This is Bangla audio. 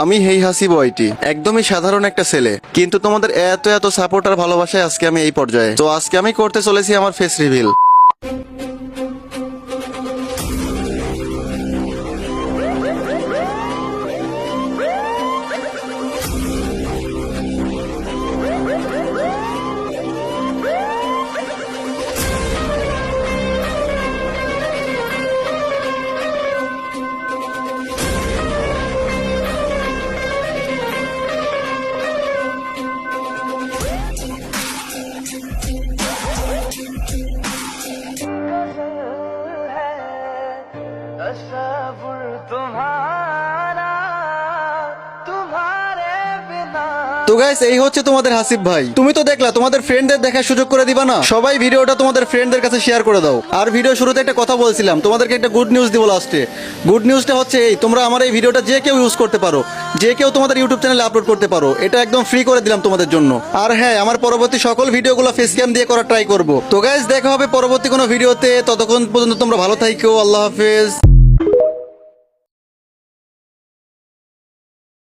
আমি হেই হাসিব ওয়াইটি, একদমই সাধারণ একটা ছেলে, কিন্তু তোমাদের এত এত সাপোর্ট আর ভালোবাসায় আজকে আমি এই পর্যায়ে। তো আজকে আমি করতে চলেছি আমার ফেস রিভিল। तस्वुर तुम्हारा तुम्हारे बिना। তো গাইস, এই হচ্ছে তোমাদের হাসিব ভাই। তুমি তো দেখলা, তোমাদের ফ্রেন্ডদের দেখার সুযোগ করে দিবা না? সবাই ভিডিওটা তোমাদের ফ্রেন্ডদের কাছে শেয়ার করে দাও। আর ভিডিও শুরুতে একটা কথা বলছিলাম, তোমাদেরকে একটা গুড নিউজ দিব লাস্টে। গুড নিউজটা হচ্ছে এই, তোমরা আমার এই ভিডিওটা যে কেউ ইউজ করতে পারো, যে কেউ তোমাদের ইউটিউব চ্যানেলে আপলোড করতে পারো। এটা একদম ফ্রি করে দিলাম তোমাদের জন্য। আর হ্যাঁ, আমার পরবর্তী সকল ভিডিওগুলো ফেস ক্যাম দিয়ে করার ট্রাই করব। তো গাইস, দেখা হবে পরবর্তী কোনো ভিডিওতে। ততক্ষণ পর্যন্ত তোমরা ভালো থাকো। আল্লাহ হাফেজ।